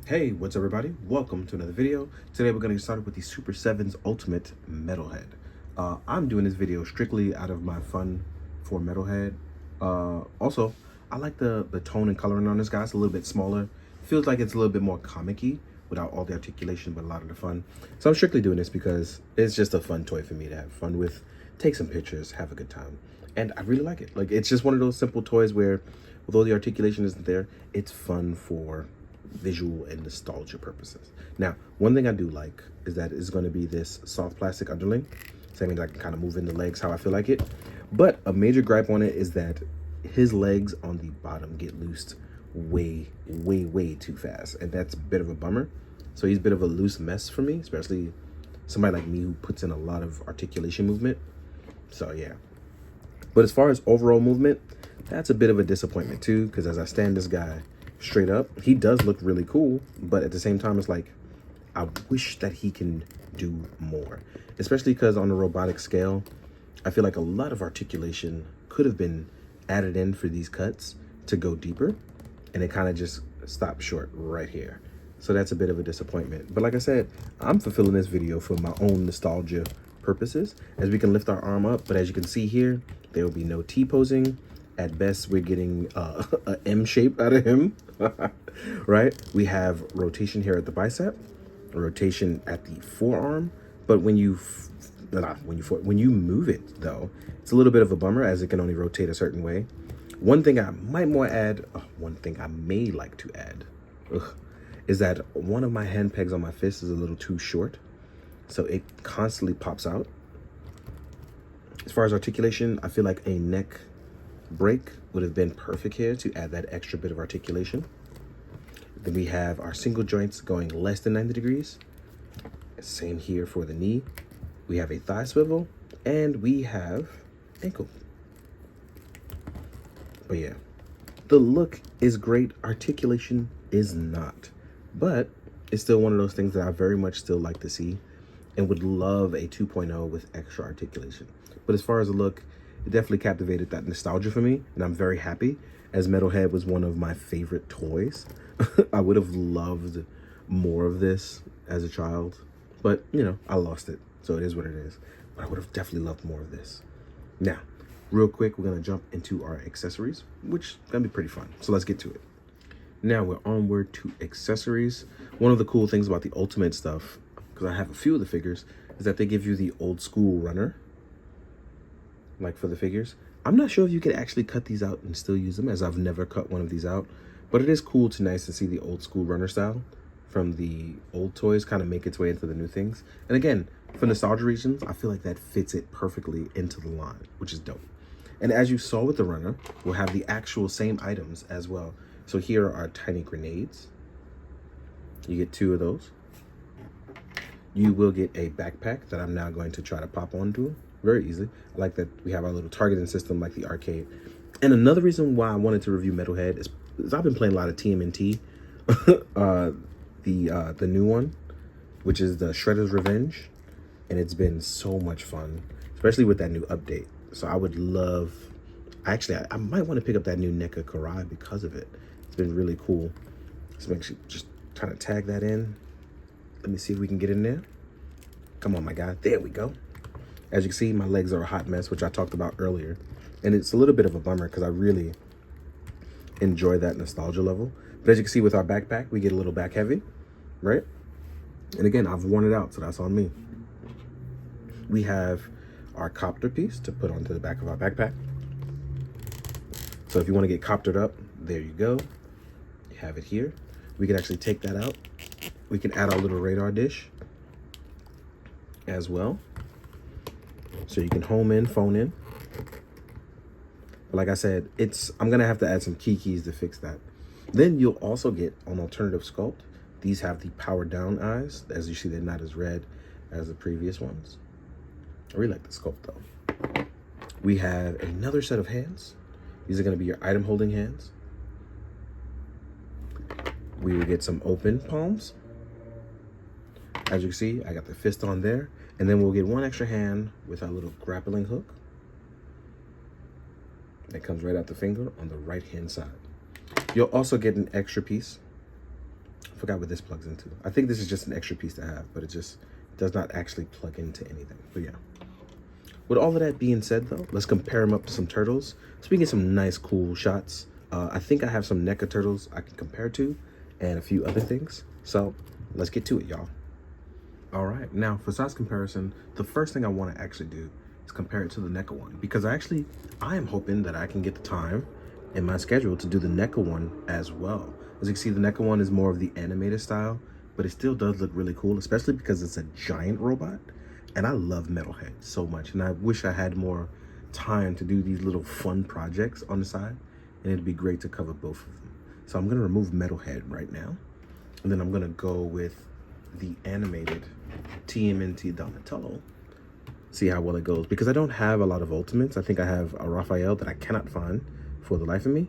Hey, what's up everybody? Welcome to another video. Today we're going to get started with the Super 7's Ultimate Metalhead. I'm doing this video strictly out of my fun for Metalhead. Also, I like the tone and coloring on this guy. It's a little bit smaller. Feels like it's a little bit more comic-y without all the articulation, but a lot of the fun. So I'm strictly doing this because it's just a fun toy for me to have fun with, take some pictures, have a good time. And I really like it. Like, it's just one of those simple toys where, although the articulation isn't there, it's fun for visual and nostalgia purposes. Now, one thing I do like is that it's going to be this soft plastic underling. So that means I can kind of move in the legs how I feel like it. But a major gripe on it is that his legs on the bottom get loosed way too fast. And that's a bit of a bummer. So he's a bit of a loose mess for me, especially somebody like me who puts in a lot of articulation movement. So yeah. But as far as overall movement, that's a bit of a disappointment too, because as I stand this guy straight up, he does look really cool, but at the same time, it's like, I wish that he can do more, especially because on a robotic scale, I feel like a lot of articulation could have been added in for these cuts to go deeper, and it kind of just stopped short right here. So that's a bit of a disappointment. But like I said, I'm fulfilling this video for my own nostalgia purposes, as we can lift our arm up. But as you can see here, there will be no T-posing. At best, we're getting a M shape out of him, right? We have rotation here at the bicep, a rotation at the forearm. But when you move it, though, it's a little bit of a bummer, as it can only rotate a certain way. One thing I might more add, one thing I may like to add, is that one of my hand pegs on my fist is a little too short, so it constantly pops out. As far as articulation, I feel like a neck break would have been perfect here to add that extra bit of articulation. Then we have our single joints going less than 90 degrees. Same here for the knee. We have a thigh swivel, and we have ankle. But yeah, the look is great. Articulation is not, but it's still one of those things that I very much still like to see and would love a 2.0 with extra articulation. But as far as the look, it definitely captivated that nostalgia for me, and I'm very happy, as Metalhead was one of my favorite toys. I would have loved more of this as a child, but you know, I lost it, so it is what it is. But I would have definitely loved more of this. Now, real quick, we're gonna jump into our accessories, which is gonna be pretty fun. So let's get to it. Now we're onward to accessories. One of the cool things about the Ultimate stuff, because I have a few of the figures, is that they give you the old school runner, like for the figures. I'm not sure if you could actually cut these out and still use them, as I've never cut one of these out, but it is cool to nice to see the old school runner style from the old toys kind of make its way into the new things. And again, for nostalgia reasons, I feel like that fits it perfectly into the line, which is dope. And as you saw with the runner, we'll have the actual same items as well. So here are our tiny grenades. You get 2 of those. You will get a backpack that I'm now going to try to pop onto very easily. I like that we have our little targeting system like the arcade. And another reason why I wanted to review Metalhead is I've been playing a lot of TMNT, the new one, which is the Shredder's Revenge, and it's been so much fun, especially with that new update. So I would love, actually, I might want to pick up that new NECA Karai because of it. It's been really cool. So make sure just trying to tag that in. Let me see if we can get in there. Come on, my guy. There we go. As you can see, my legs are a hot mess, which I talked about earlier. And it's a little bit of a bummer because I really enjoy that nostalgia level. But as you can see with our backpack, we get a little back heavy, right? And again, I've worn it out, so that's on me. We have our copter piece to put onto the back of our backpack. So if you want to get coptered up, there you go. You have it here. We can actually take that out. We can add our little radar dish as well. So you can home in, phone in. But like I said, I'm gonna have to add some keys to fix that. Then you'll also get an alternative sculpt. These have the power down eyes. As you see, they're not as red as the previous ones. I really like the sculpt though. We have another set of hands. These are gonna be your item holding hands. We will get some open palms. As you can see, I got the fist on there. And then we'll get one extra hand with our little grappling hook that comes right out the finger on the right hand side. You'll also get an extra piece forgot what this plugs into. I think this is just an extra piece to have, but it just does not actually plug into anything. But yeah. With all of that being said, though, let's compare them up to some turtles so we get some nice, cool shots. I think I have some NECA turtles I can compare to and a few other things. So let's get to it, y'all. All right, now for size comparison, the first thing I want to actually do is compare it to the NECA one, because I am hoping that I can get the time in my schedule to do the NECA one as well. As you can see, the NECA one is more of the animated style, but it still does look really cool, especially because it's a giant robot. And I love Metalhead so much, and I wish I had more time to do these little fun projects on the side, and it'd be great to cover both of them. So I'm gonna remove Metalhead right now, and then I'm gonna go with the animated TMNT Donatello, see how well it goes, because I don't have a lot of ultimates. I think I have a Raphael that I cannot find for the life of me,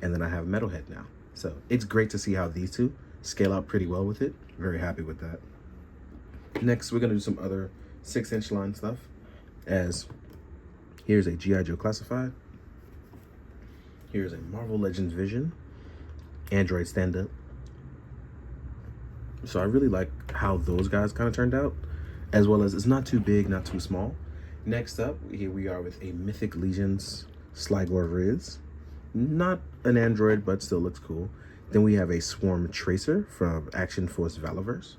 and then I have Metalhead now. So it's great to see how these two scale out pretty well with it. Very happy with that. Next, we're gonna do some other 6-inch line stuff, as here's a G.I. Joe Classified, here's a Marvel Legends Vision, Android stand-up. So I really like how those guys kind of turned out, as well as it's not too big, not too small. Next up, here we are with a Mythic Legions Sligor Riz. Not an android, but still looks cool. Then we have a Swarm Tracer from Action Force Valiverse.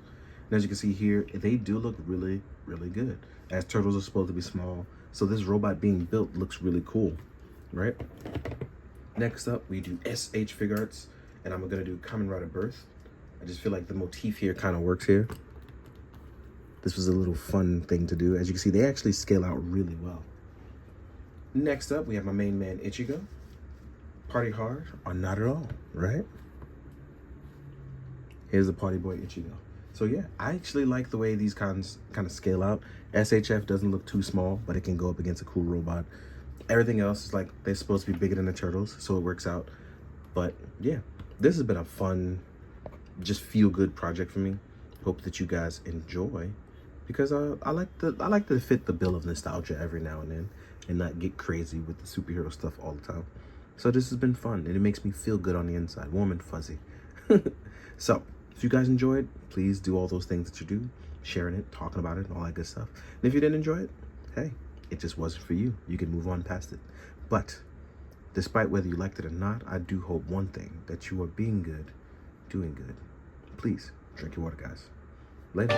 And as you can see here, they do look really, really good, as turtles are supposed to be small. So this robot being built looks really cool, right? Next up, we do SH Figuarts, and I'm gonna do Kamen Rider Birth. I just feel like the motif here kind of works here. This was a little fun thing to do. As you can see, they actually scale out really well. Next up, we have my main man, Ichigo. Party hard or not at all, right? Here's the party boy, Ichigo. So yeah, I actually like the way these kind of scale out. SHF doesn't look too small, but it can go up against a cool robot. Everything else is like, they're supposed to be bigger than the turtles, so it works out. But yeah, this has been a fun, just feel good project for me. Hope that you guys enjoy, because I like to fit the bill of nostalgia every now and then, and not get crazy with the superhero stuff all the time. So this has been fun, and it makes me feel good on the inside, warm and fuzzy. So if you guys enjoyed, please do all those things that you do, sharing it, talking about it, and all that good stuff. And if you didn't enjoy it, hey, it just wasn't for you. You can move on past it. But despite whether you liked it or not, I do hope one thing, that you are being good, doing good. Please drink your water, guys. Later.